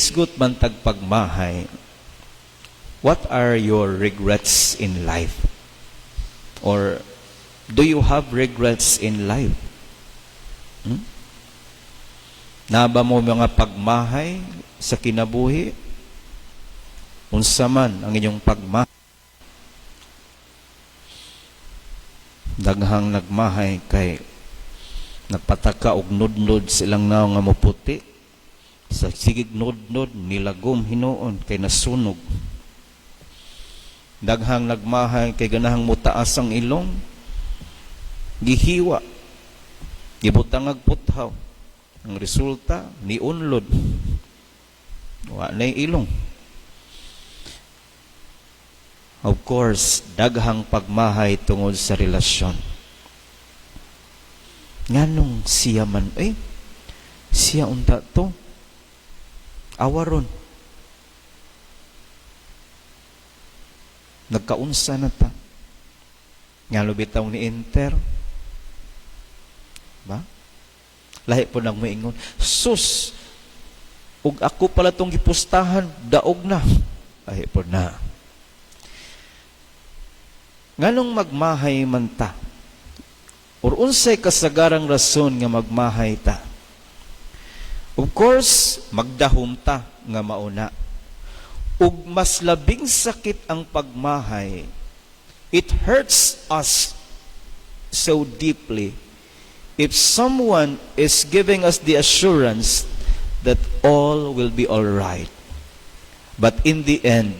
Isgot man tagpagmahay, what are your regrets in life? Or do you have regrets in life? Naba mo mga pagmahay sa kinabuhi? Unsa man ang inyong pagmahay? Daghang nagmahay kay nagpataka og nudnod silang naw nga moputi. Sa sigig nudnod nilagom hinuon kay nasunog. Daghang nagmahay kay ganahang mutaas ang ilong, gihiwa, gibutang og puthaw. Ang resulta ni unlod. Wa nay ilong. Of course, daghang pagmahay tungod sa relasyon. Nganong siya man, siya unta to. Awaron. Nagkaunsa na ta. Nga lubitaw ni Inter. Ba? Lahi po nang maingon, sus, ug ako pala tong gipustahan, daog na. Lahi po na. Nganong magmahay man ta? Or unsay kasagarang rason nga magmahay ta? Of course, magdahom ta nga mauna. Ug mas labing sakit ang pagmahay. It hurts us so deeply if someone is giving us the assurance that all will be all right. But in the end,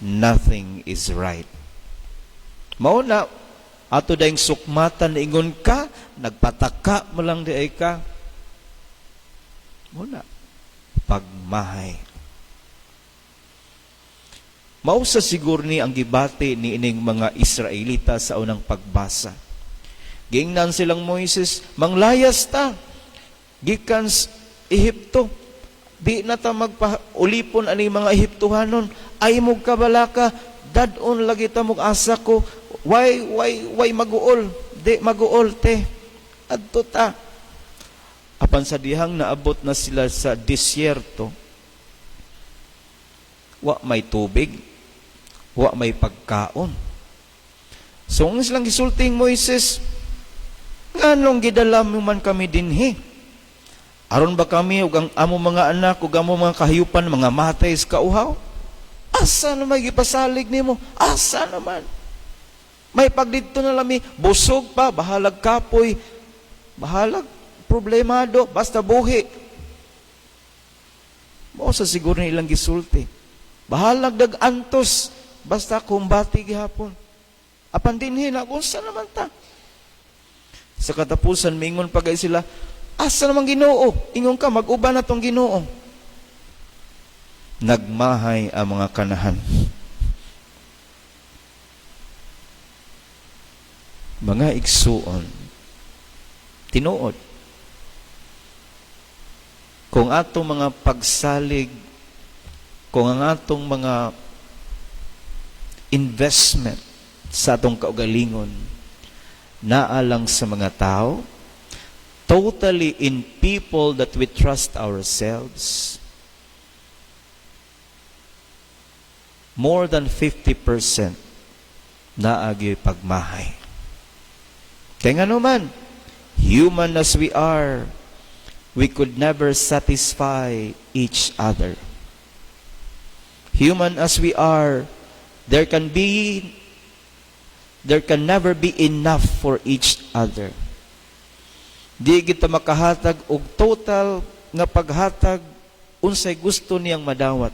nothing is right. Mauna, ato dahing sukmatan, ingon ka, nagpataka mo lang di ay ka. Muna, pagmahay. Mausa siguro ni ang gibati ni ining mga Israelita sa unang pagbasa. Giingnan silang Moises, manglayas ta, gikan Ehipto. Di na ta magpaulipon ani mga Ehiptohanon. Ay mo kabalaka, dadon lagi ta mong asa ko. Why maguol? Di maguol te. Adto ta. Apan sa dihang naabot na sila sa disyerto, wa may tubig, wa may pagkaon. So, ang silang gisulting Moises, nganong gidala mo man kami dinhi? Aron ba kami ug ang amo mga anak ug amo mga kahayupan mga matay sa kauhaw? Asa naman gipasalig nimo? Asa naman? May pagdito na lami, busog pa, bahalag kapoy, bahalag problemado, basta buhi. Mo sa siguro na ilang gisulti. Bahalag dag-antos, basta kumbati gihapon. Apan dinhi na, unsa naman ta? Sa katapusan, mingon pagay sila, asa naman Ginoo? Ingon ka, mag-uban na tong Ginoo. Nagmahay ang mga kanahan. Mga igsuon, tinuod, kung atong mga pagsalig, kung ang atong mga investment sa atong kaugalingon naalang sa mga tao, totally in people that we trust ourselves, more than 50% naagi pagmahay. Kaya nga naman, human as we are, we could never satisfy each other. Human as we are, there can never be enough for each other. Di kita makahatag og total nga paghatag unsay gusto niyang madawat.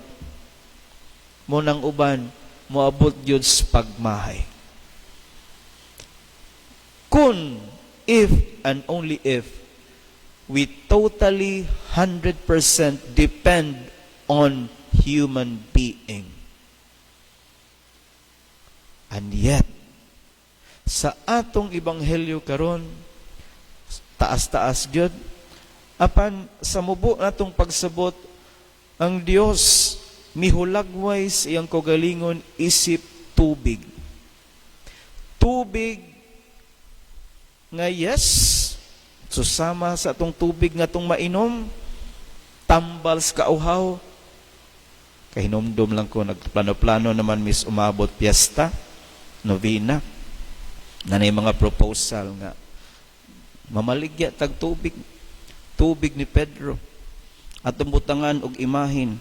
Mo nang uban moabot gyud sa pagmahay. Kun, if and only if we totally 100% depend on human being. And yet, sa atong ebanghelyo karon, taas-taas gyud, apan sa mubo natong pagsabot, ang Dios mihulagway sa iyang kaugalingon isip tubig. Tubig nga yes, susama sa atong tubig nga atong mainom, tambal sa kauhaw, Kahinomdom lang ko, nagplano-plano naman mis umabot piyesta, novena, na mga proposal nga, mamaligya tag tubig ni Pedro, atong butangan og imahin,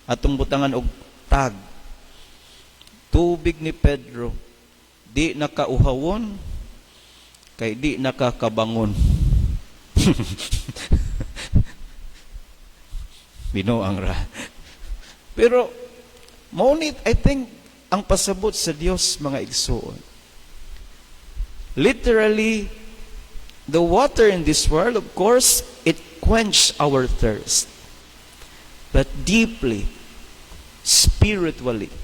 atong butangan og tag, tubig ni Pedro, di nakauhawon, kay di nakakabangon. Binoang ra. Pero, maunit, I think, ang pasabot sa Dios, mga igsoon. Literally, the water in this world, of course, it quench our thirst. But deeply, spiritually,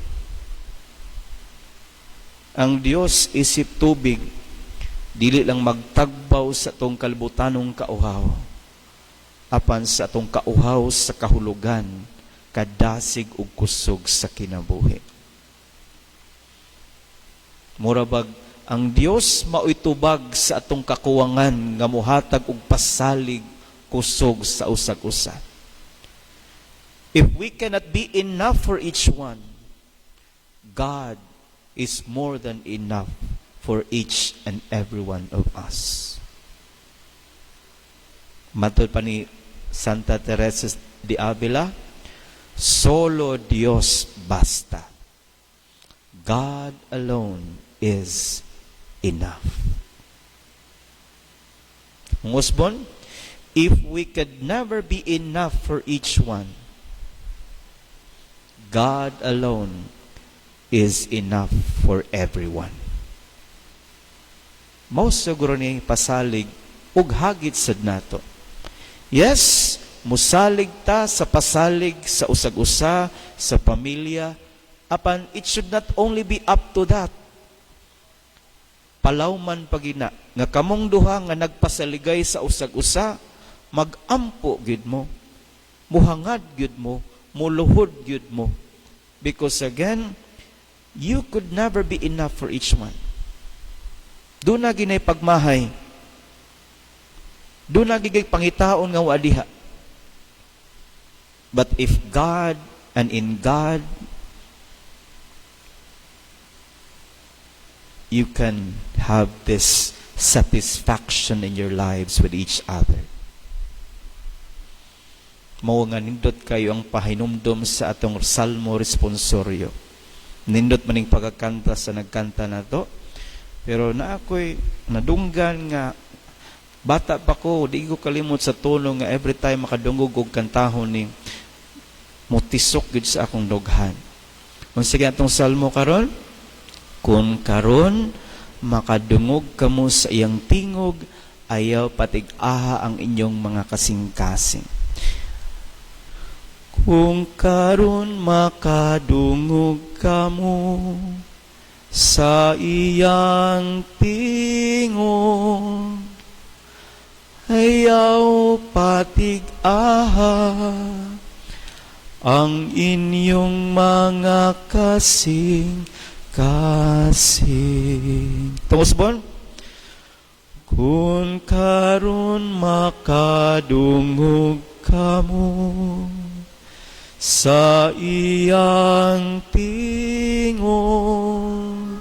ang Dios isip tubig, dili lang magtagbaw sa tong kalibutanong kauhaw, apan sa tong kauhaw sa kahulugan, kadasig ug kusog sa kinabuhi. Murabag ang Dios mao'y tubag sa atong kakuwangan nga mohatag og pasalig kusog sa usag-usa. If we cannot be enough for each one, God is more than enough for each and every one of us. Matod pa ni Santa Teresa de Avila, solo Dios basta. God alone is enough. Musbon, if we could never be enough for each one, God alone is enough for everyone. Mao siguro ni pasalig ug hagit sad nato. Yes, musalig ta sa pasalig sa usag-usa, sa pamilya, apan it should not only be up to that. Palawman pagina nga kamong duha nga nagpasaligay sa usag-usa, magampo gyud mo, muhangad gyud mo, muluhod gyud mo. Because again, you could never be enough for each one. Doon na ginay pagmahay. Doon na gigay pangitaon nga wadiha. But if God and in God, you can have this satisfaction in your lives with each other. Mao nga nindot kayo ang pahinumdom sa atong salmo responsorio. Nindot maning pagkakanta sa nagkanta na to. Pero na ako'y nadunggan nga bata pa ko, di ko kalimot sa tono nga every time makadungog og kantahon ni mutisok gid sa akong dughan. Kung sige atong salmo karon, kung karon makadungog kamo sa iyang tingog, ayaw patig-aha ang inyong mga kasing-kasing. Kung karon makadungog kamo sa iyang tingog, ayaw patig-aha ang inyong mga kasing-kasing. Tumusbon? Kung karon makadungog kamo sa iyang tingog,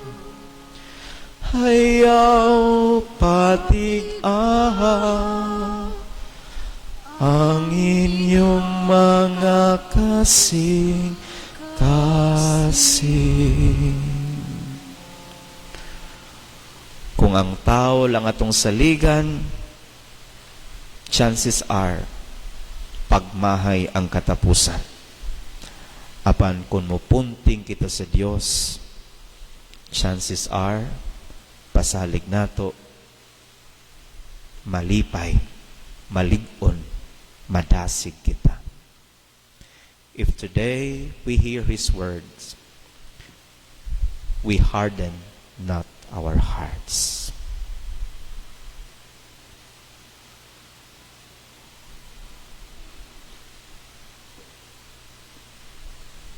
ayaw patig-aha ang inyong mga kasing-kasing. Kung ang tao lang atong saligan, chances are pagmahay ang katapusan. Apan kung mupunting kita sa Dios, chances are pasalig nato, malipay, malig-on, madasig kita. If today we hear His words, we harden not our hearts.